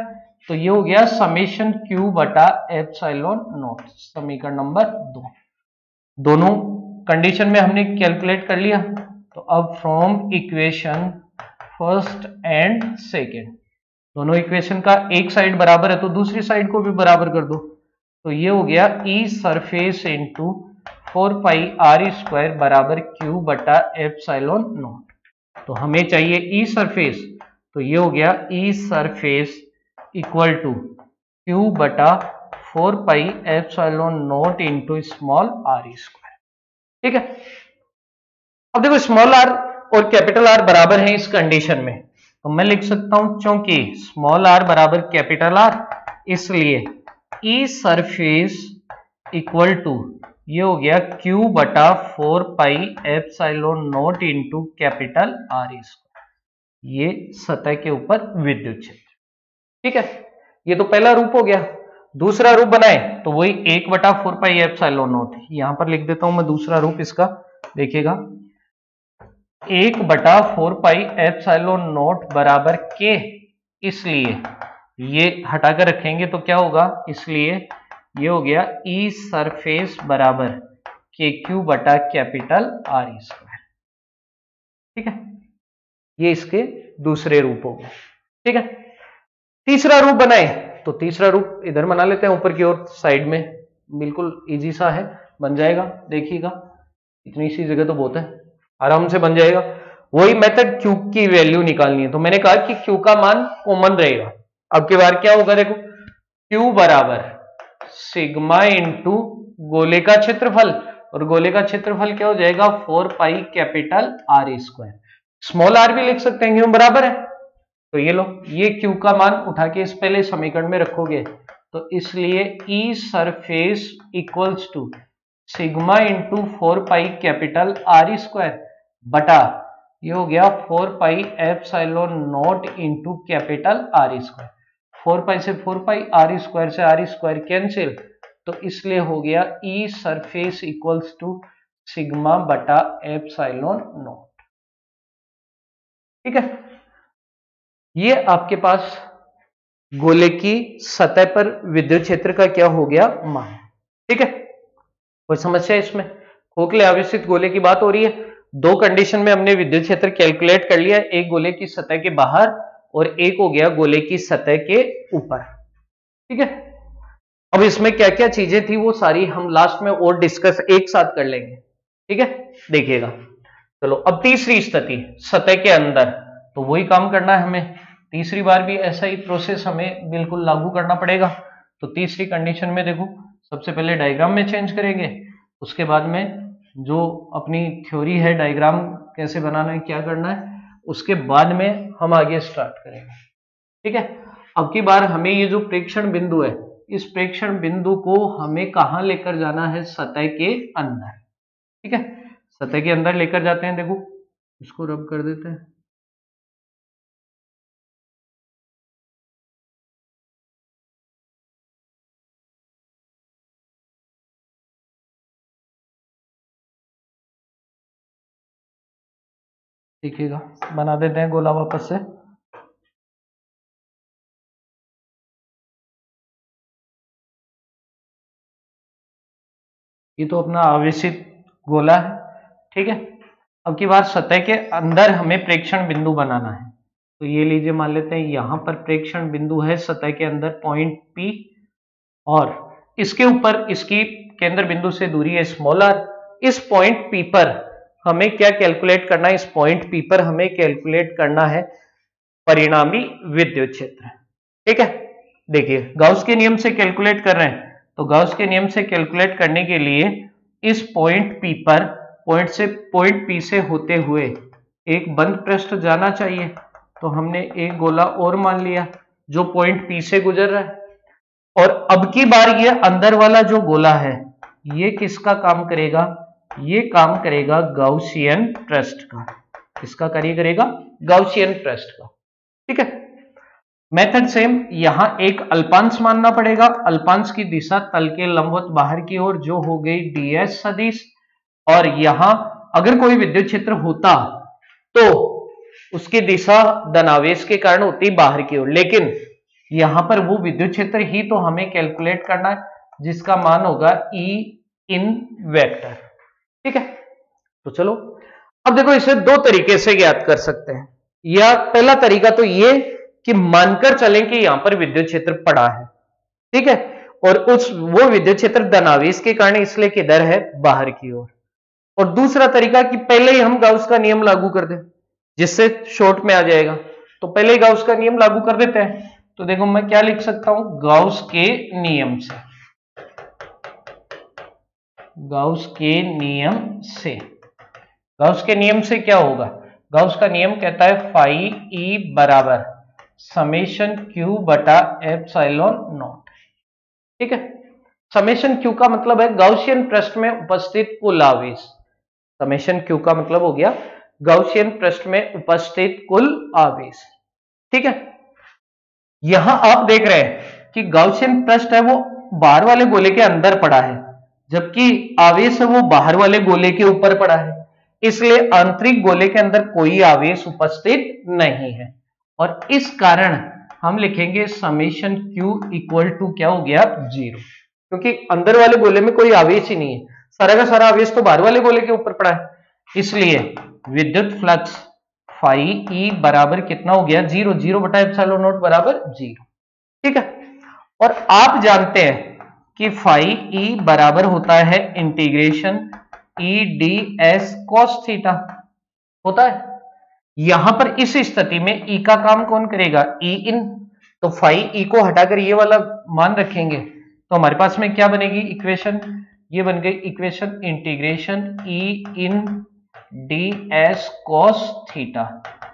[SPEAKER 1] तो ये हो गया समेशन क्यू बटा एप्सिलॉन नॉट, समीकरण नंबर 2। दोनों कंडीशन में हमने कैलकुलेट कर लिया, तो अब from equation first and second, दोनों इक्वेशन का एक साइड बराबर है तो दूसरी साइड को भी बराबर कर दो, तो ये हो गया ई सरफेस इंटू 4 पाई r स्क्वायर बराबर क्यू बटा एप्सिलॉन नॉट। तो हमें चाहिए ई सरफेस, तो ये हो गया E surface equal to Q बटा 4 pi epsilon not into small r square. ठीक है, अब देखो स्मॉल r और कैपिटल R बराबर है इस कंडीशन में, तो मैं लिख सकता हूं चूंकि स्मॉल r बराबर कैपिटल R, इसलिए ई सरफेस इक्वल टू, ये हो गया क्यू बटा 4 पाई एप्सिलॉन नॉट इंटू कैपिटल R स्क्वायर, ये सतह के ऊपर विद्युत क्षेत्र। ठीक है, ये तो पहला रूप हो गया। दूसरा रूप बनाए तो वही 1 बटा 4 पाई एप्सिलॉन नॉट, यहां पर लिख देता हूं मैं दूसरा रूप इसका, देखिएगा 1 बटा 4 पाई एप्सिलॉन नॉट बराबर के, इसलिए ये हटाकर रखेंगे तो क्या होगा, इसलिए ये हो गया ई सरफेस बराबर के क्यू बटा कैपिटल R स्क्वायर। ठीक है, ये इसके दूसरे रूप हो गए। ठीक है, तीसरा रूप बनाए तो तीसरा रूप इधर बना लेते हैं, ऊपर की ओर साइड में, बिल्कुल इजी सा है, बन जाएगा, देखिएगा इतनी सी जगह तो बहुत है, आराम से बन जाएगा। वही मेथड क्यू की वैल्यू निकालनी है। तो मैंने कहा कि क्यू का मान कॉमन रहेगा। अब की बार क्या होगा, देखो क्यू बराबर सिग्मा इंटू गोले का क्षेत्रफल, और गोले का क्षेत्रफल क्या हो जाएगा 4 pi capital R square, small r भी लिख सकते हैं क्यों बराबर है। तो ये लो, ये क्यू का मान उठा के इस पहले समीकरण में रखोगे, तो इसलिए E surface equals to sigma into 4 pi capital R square बटा ये हो गया 4 pi epsilon not into capital R square. 4 pi से 4 पाई, आर स्क्वायर से आर स्क्वायर कैंसिल, तो इसलिए हो गया E surface equals to sigma बटा एप्सिलॉन नॉट। ठीक है, ये आपके पास गोले की सतह पर विद्युत क्षेत्र का क्या हो गया मान। ठीक है, कोई समस्या इसमें? खोखले आवेशित गोले की बात हो रही है। दो कंडीशन में हमने विद्युत क्षेत्र कैलकुलेट कर लिया, एक गोले की सतह के बाहर और एक हो गया गोले की सतह के ऊपर। ठीक है, अब इसमें क्या क्या चीजें थी वो सारी हम लास्ट में और डिस्कस एक साथ कर लेंगे। ठीक है, देखिएगा। चलो अब तीसरी स्थिति सतह के अंदर, तो वही काम करना है हमें। तीसरी बार भी ऐसा ही प्रोसेस हमें बिल्कुल लागू करना पड़ेगा। तो तीसरी कंडीशन में देखो, सबसे पहले डायग्राम में चेंज करेंगे, उसके बाद में जो अपनी थ्योरी है डायग्राम कैसे बनाना है क्या करना है, उसके बाद में हम आगे स्टार्ट करेंगे। ठीक है, अब की बार हमें ये जो प्रेक्षण बिंदु है, इस प्रेक्षण बिंदु को हमें कहां लेकर जाना है, सतह के अंदर। ठीक है, सतह के अंदर लेकर जाते हैं। देखो इसको रब कर देते हैं। देखिएगा, बना देते हैं गोला वापस से। ये तो अपना आवेशित गोला है। ठीक है, अब की बार सतह के अंदर हमें प्रेक्षण बिंदु बनाना है। तो ये लीजिए, मान लेते हैं यहां पर प्रेक्षण बिंदु है सतह के अंदर पॉइंट P, और इसके ऊपर इसकी केंद्र बिंदु से दूरी है स्मॉल आर। इस पॉइंट P पर हमें क्या कैलकुलेट करना है, इस पॉइंट P पर हमें कैलकुलेट करना है परिणामी विद्युत क्षेत्र। ठीक है, देखिए गाउस के नियम से कैलकुलेट कर रहे हैं, तो गाउस के नियम से कैलकुलेट करने के लिए इस पॉइंट P पर पॉइंट P से होते हुए एक बंद पृष्ठ जाना चाहिए। तो हमने एक गोला और मान लिया जो पॉइंट P से गुजर रहा है, और अब की बार ये अंदर वाला जो गोला है ये किसका काम करेगा, ये काम करेगा गाउसियन पृष्ठ का। किसका कार्य करेगा, गाउसियन पृष्ठ का। ठीक है, मेथड सेम, यहां एक अल्पांश मानना पड़ेगा। अल्पांश की दिशा तल के लंबवत बाहर की ओर जो हो गई ds सदिश, और यहां अगर कोई विद्युत क्षेत्र होता तो उसकी दिशा धनावेश के कारण होती बाहर की ओर, लेकिन यहां पर वो विद्युत क्षेत्र ही तो हमें कैलकुलेट करना है जिसका मान होगा E इन वेक्टर। ठीक है, तो चलो अब देखो इसे दो तरीके से ज्ञात कर सकते हैं। या पहला तरीका तो ये कि मानकर चलें कि यहां पर विद्युत क्षेत्र पड़ा है। ठीक है, और वो विद्युत क्षेत्र धनावेश के कारण इसलिए किधर है, बाहर की ओर। और दूसरा तरीका कि पहले ही हम गाउस का नियम लागू कर दें, जिससे शॉर्ट में आ जाएगा। तो पहले ही गाउस का नियम लागू कर देते हैं। तो देखो मैं क्या लिख सकता हूं, गाउस के नियम से, गाउस के नियम से, गाउस के नियम से क्या होगा, गाउस का नियम कहता है फाई ई बराबर समेशन क्यू बटा एप्सिलॉन नॉट। ठीक है, समेशन क्यू का मतलब है गाउसियन पृष्ठ में उपस्थित कुल आवेश। समेशन क्यू का मतलब हो गया गाउसियन पृष्ठ में उपस्थित कुल आवेश। ठीक है, यहां आप देख रहे हैं कि गाउसियन पृष्ठ है वो बाहर वाले गोले के अंदर पड़ा है, जबकि आवेश है वो बाहर वाले गोले के ऊपर पड़ा है, इसलिए आंतरिक गोले के अंदर कोई आवेश उपस्थित नहीं है। और इस कारण हम लिखेंगे समेशन क्यू इक्वल टू क्या हो गया, 0, क्योंकि अंदर वाले गोले में कोई आवेश ही नहीं है, सारा का सारा आवेश तो बाहर वाले गोले के ऊपर पड़ा है। इसलिए विद्युत फ्लक्स फाई ई बराबर कितना हो गया, 0, 0 बटा एप्सिलॉन नॉट बराबर 0। ठीक है, और आप जानते हैं कि फाई ई बराबर होता है इंटीग्रेशन ई डी एस कॉस थीटा होता है। यहां पर इस स्थिति में ई का काम कौन करेगा, ई इन। तो फाई ई को हटाकर ये वाला मान रखेंगे तो हमारे पास में क्या बनेगी इक्वेशन, ये बन गई इक्वेशन इंटीग्रेशन ई इन डी एस कॉस थीटा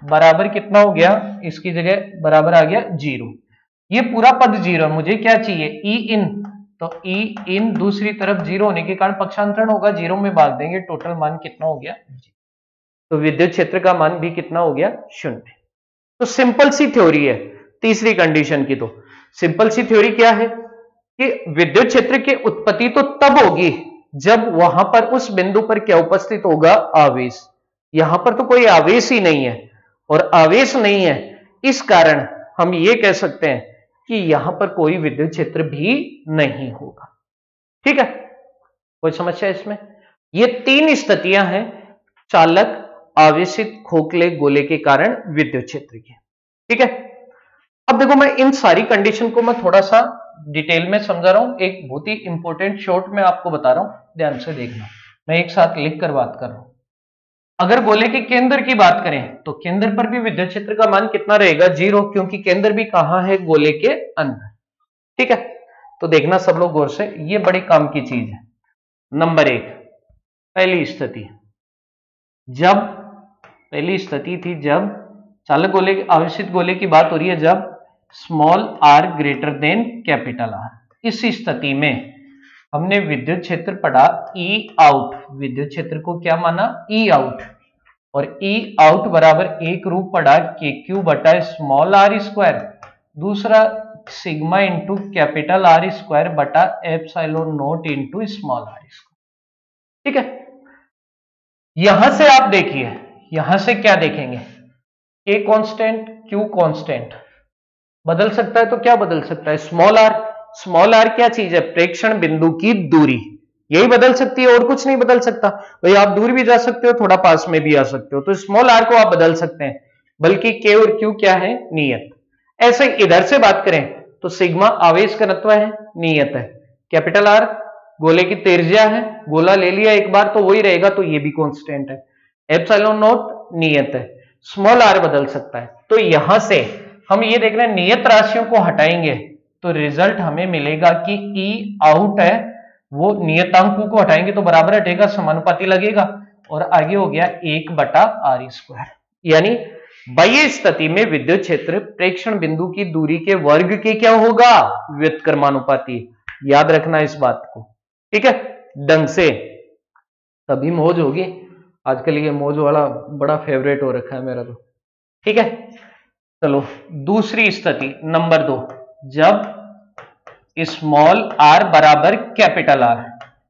[SPEAKER 1] बराबर कितना हो गया, इसकी जगह बराबर आ गया 0। ये पूरा पद 0, मुझे क्या चाहिए ई इन, तो ई इन दूसरी तरफ 0 होने के कारण पक्षांतरण होगा, 0 में भाग देंगे, टोटल मान कितना हो गया, तो विद्युत क्षेत्र का मान भी कितना हो गया 0। तो सिंपल सी थ्योरी है तीसरी कंडीशन की। तो सिंपल सी थ्योरी क्या है कि विद्युत क्षेत्र की उत्पत्ति तो तब होगी जब वहां पर उस बिंदु पर क्या उपस्थित होगा, आवेश। यहां पर तो कोई आवेश ही नहीं है, और आवेश नहीं है इस कारण हम ये कह सकते हैं कि यहां पर कोई विद्युत क्षेत्र भी नहीं होगा। ठीक है, कोई समस्या इसमें? ये 3 स्थितियां हैं चालक, आवेशित, खोखले गोले के कारण विद्युत क्षेत्र की। ठीक है, अब देखो मैं इन सारी कंडीशन को मैं थोड़ा सा डिटेल में समझा रहा हूं, एक बहुत ही इंपॉर्टेंट शॉर्ट में आपको बता रहा हूं, ध्यान से देखना, मैं एक साथ लिख कर बात कर रहा हूं। अगर गोले के केंद्र की बात करें तो केंद्र पर भी विद्युत क्षेत्र का मान कितना रहेगा, 0, क्योंकि केंद्र भी कहां है, गोले के अंदर। ठीक है, तो देखना सब लोग गौर से, ये बड़े काम की चीज है। नंबर 1, पहली स्थिति, जब पहली स्थिति थी जब चालक गोले, आवेशित गोले की बात हो रही है, जब small r greater than capital R. इस स्थिति में हमने विद्युत क्षेत्र पढ़ा ई आउट, विद्युत क्षेत्र को क्या माना, ई आउट, और ई आउट बराबर एक रूप पढ़ा के क्यू बटा स्मॉल आर स्क्वायर, दूसरा sigma into capital R square बटा epsilon not into small r square. ठीक है, यहां से आप देखिए, यहां से क्या देखेंगे, ए कांस्टेंट, क्यू कांस्टेंट, बदल सकता है तो क्या बदल सकता है, स्मॉल आर। स्मॉल आर क्या चीज है, प्रेक्षण बिंदु की दूरी, यही बदल सकती है और कुछ नहीं बदल सकता। भाई आप दूर भी जा सकते हो, थोड़ा पास में भी आ सकते हो, तो स्मॉल आर को आप बदल सकते हैं, बल्कि के और क्यू क्या है, नियत। ऐसे इधर से बात करें तो सिग्मा आवेश घनत्व है, नियत है। कैपिटल आर गोले की त्रिज्या है, गोला ले लिया एक बार तो वही रहेगा, तो ये भी कांस्टेंट है। एप्सिलॉन नॉट नियत है, स्मॉल आर बदल सकता है। तो यहां से हम ये देख रहे हैं, नियत राशियों को हटाएंगे तो रिजल्ट हमें मिलेगा कि ई आउट है, वो नियतांकों को हटाएंगे तो बराबर हटेगा, समानुपाती लगेगा, और आगे हो गया 1/r²। यानी बाह्य स्थिति में विद्युत क्षेत्र प्रेक्षण बिंदु की दूरी के वर्ग के क्या होगा, व्युत्क्रमानुपाती। याद रखना इस बात को, ठीक है, ढंग से, तभी मौज होगी। आजकल ये मौज वाला बड़ा फेवरेट हो रखा है मेरा तो। ठीक है, चलो दूसरी स्थिति नंबर 2, जब स्मॉल आर बराबर कैपिटल आर।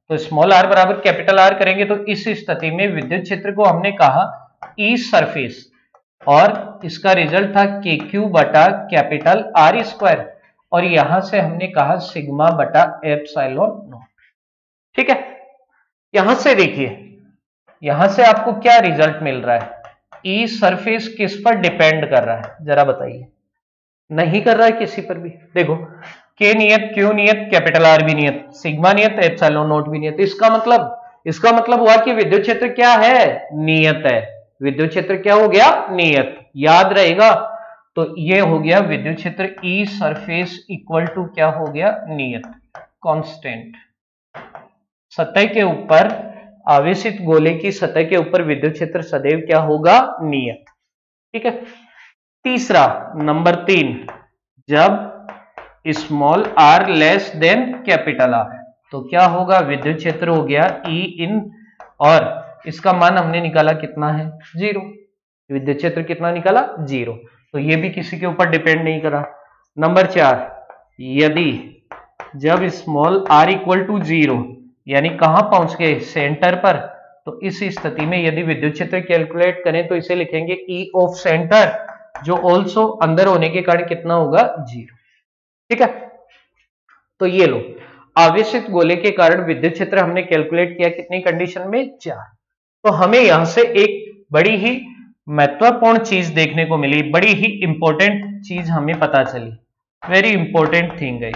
[SPEAKER 1] तो स्मॉल आर बराबर कैपिटल आर करेंगे तो इस स्थिति में विद्युत क्षेत्र को हमने कहा ई सरफेस, और इसका रिजल्ट था के क्यू बटा कैपिटल आर स्क्वायर, और यहां से हमने कहा सिग्मा बटा एप्सिलॉन नॉट। ठीक है, यहां से देखिए, यहां से आपको क्या रिजल्ट मिल रहा है, ई सरफेस किस पर डिपेंड कर रहा है, जरा बताइए। नहीं कर रहा है किसी पर भी। देखो के नियत, क्यू नियत, कैपिटल आर भी नियत, सिग्मा नियत, एप्सिलॉन नॉट भी नियत। इसका मतलब हुआ कि विद्युत क्षेत्र क्या है, नियत है। विद्युत क्षेत्र क्या हो गया, नियत। याद रहेगा, तो ये हो गया विद्युत क्षेत्र ई सरफेस इक्वल टू क्या हो गया, नियत, कांस्टेंट। सतह के ऊपर, आवेशित गोले की सतह के ऊपर विद्युत क्षेत्र सदैव क्या होगा, नियत। ठीक है, तीसरा नंबर 3, जब small r less than capital R, तो क्या होगा, विद्युत क्षेत्र हो गया ई इन, और इसका मान हमने निकाला कितना है, 0। विद्युत क्षेत्र कितना निकाला, 0। तो ये भी किसी के ऊपर डिपेंड नहीं करा। नंबर 4, यदि जब स्मॉल आर इक्वल टू 0, यानी कहां पहुंच गए, सेंटर पर, तो इस स्थिति में यदि विद्युत क्षेत्र कैलकुलेट करें तो इसे लिखेंगे ई ऑफ सेंटर, जो ऑल्सो अंदर होने के कारण कितना होगा, 0। ठीक है, तो ये लो, आवेशित गोले के कारण विद्युत क्षेत्र हमने कैलकुलेट किया कितनी कंडीशन में, 4। तो हमें यहां से एक बड़ी ही महत्वपूर्ण चीज देखने को मिली, बड़ी ही इंपॉर्टेंट चीज हमें पता चली, वेरी इंपॉर्टेंट थिंग है।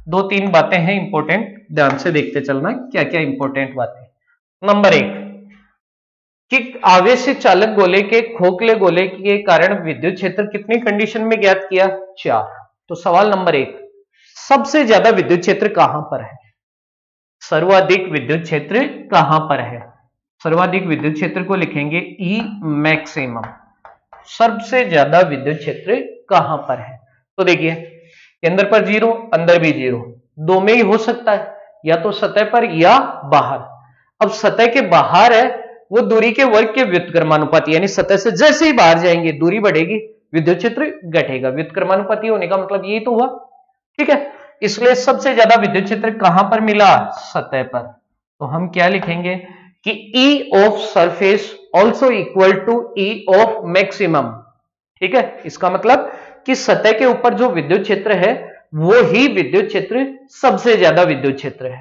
[SPEAKER 1] 2-3 बातें हैं इंपॉर्टेंट, ध्यान से देखते चलना क्या क्या इंपॉर्टेंट बातें। नंबर 1, कि आवेशित चालक गोले के खोखले गोले के कारण विद्युत क्षेत्र कितनी कंडीशन में ज्ञात किया? 4। तो सवाल नंबर 1, सबसे ज्यादा विद्युत क्षेत्र कहां पर है? सर्वाधिक विद्युत क्षेत्र कहां पर है? सर्वाधिक विद्युत क्षेत्र को लिखेंगे ई मैक्सिमम। सबसे ज्यादा विद्युत क्षेत्र कहां पर है? तो देखिए, केंद्र पर 0, अंदर भी 0, दो में ही हो सकता है, या तो सतह पर या बाहर। अब सतह के बाहर है, वो दूरी के वर्ग के व्युत्क्रमानुपाती, यानी सतह से जैसे ही बाहर जाएंगे दूरी बढ़ेगी, विद्युत क्षेत्र घटेगा। व्युत्क्रमानुपाती होने का मतलब यही तो हुआ, ठीक है। इसलिए सबसे ज्यादा विद्युत क्षेत्र कहां पर मिला? सतह पर। तो हम क्या लिखेंगे कि E of surface also equal to E of maximum, ठीक है। इसका मतलब कि सतह के ऊपर जो विद्युत क्षेत्र है वो ही विद्युत क्षेत्र सबसे ज्यादा विद्युत क्षेत्र है,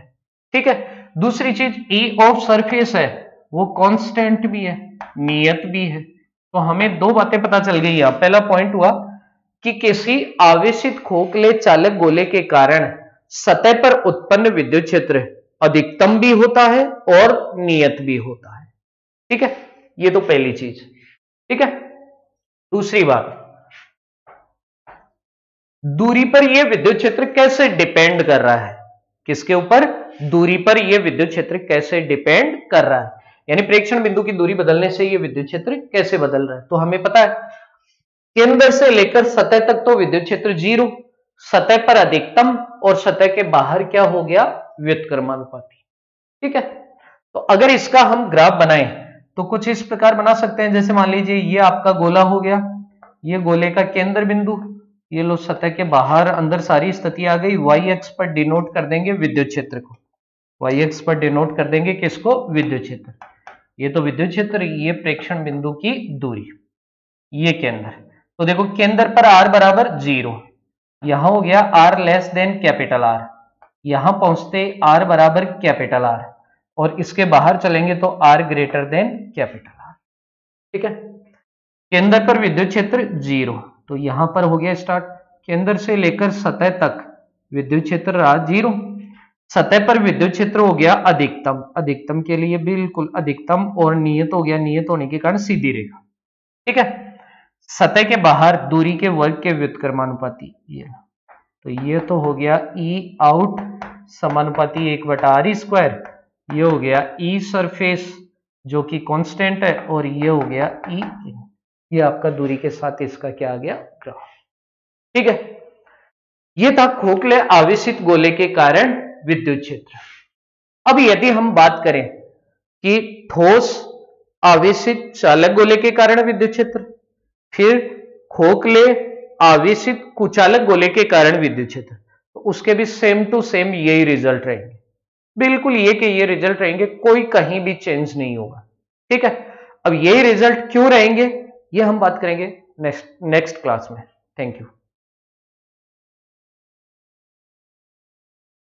[SPEAKER 1] ठीक है। दूसरी चीज, E ऑफ सरफेस है वो कांस्टेंट भी है, नियत भी है। तो हमें दो बातें पता चल गई। यहां पहला पॉइंट हुआ कि किसी आवेशित खोखले चालक गोले के कारण सतह पर उत्पन्न विद्युत क्षेत्र अधिकतम भी होता है और नियत भी होता है, ठीक है। ये तो पहली चीज, ठीक है। दूसरी बात, दूरी पर यह विद्युत क्षेत्र कैसे डिपेंड कर रहा है? किसके ऊपर? दूरी पर यह विद्युत क्षेत्र कैसे डिपेंड कर रहा है, यानी प्रेक्षण बिंदु की दूरी बदलने से यह विद्युत क्षेत्र कैसे बदल रहा है। तो हमें पता है केंद्र से लेकर सतह तक तो विद्युत क्षेत्र 0, सतह पर अधिकतम और सतह के बाहर क्या हो गया? व्युत्क्रमानुपाती, ठीक है। तो अगर इसका हम ग्राफ बनाएं तो कुछ इस प्रकार बना सकते हैं, जैसे मान लीजिए ये आपका गोला हो गया, ये गोले का केंद्र बिंदु, ये लो सतह के बाहर अंदर सारी स्थिति आ गई। वाई एक्स पर डिनोट कर देंगे विद्युत क्षेत्र को, वाई एक्स पर डिनोट कर देंगे किसको? विद्युत क्षेत्र। ये तो विद्युत क्षेत्र, ये प्रेक्षण बिंदु की दूरी, ये केंद्र। तो देखो केंद्र पर r बराबर 0, यहां हो गया r less than capital R, यहां पहुंचते r बराबर कैपिटल R, और इसके बाहर चलेंगे तो r greater than capital R, ठीक है। केंद्र पर विद्युत क्षेत्र 0, तो यहां पर हो गया स्टार्ट। केंद्र से लेकर सतह तक विद्युत क्षेत्र रहा 0, सतह पर विद्युत क्षेत्र हो गया अधिकतम, अधिकतम के लिए बिल्कुल अधिकतम, और नियत हो गया, नियत होने के कारण सीधी रेखा, ठीक है। सतह के बाहर दूरी के वर्ग के व्युत्क्रमानुपाती, ये तो ये तो हो गया E आउट समानुपाती 1/r², ये हो गया E सरफेस जो कि कांस्टेंट है, और ये हो गया E इन। ये आपका दूरी के साथ इसका क्या आ गया? ग्राफ, ठीक है। ये था खोखले आवेशित गोले के कारण विद्युत क्षेत्र। अब यदि हम बात करें कि ठोस आवेशित चालक गोले के कारण विद्युत क्षेत्र, फिर खोखले आवेशित कुचालक गोले के कारण विद्युत क्षेत्र, तो उसके भी सेम टू सेम यही रिजल्ट रहेंगे, बिल्कुल ये कि ये रिजल्ट रहेंगे, कोई कहीं भी चेंज नहीं होगा, ठीक है। अब यही रिजल्ट क्यों रहेंगे ये हम बात करेंगे नेक्स्ट क्लास में। Thank you.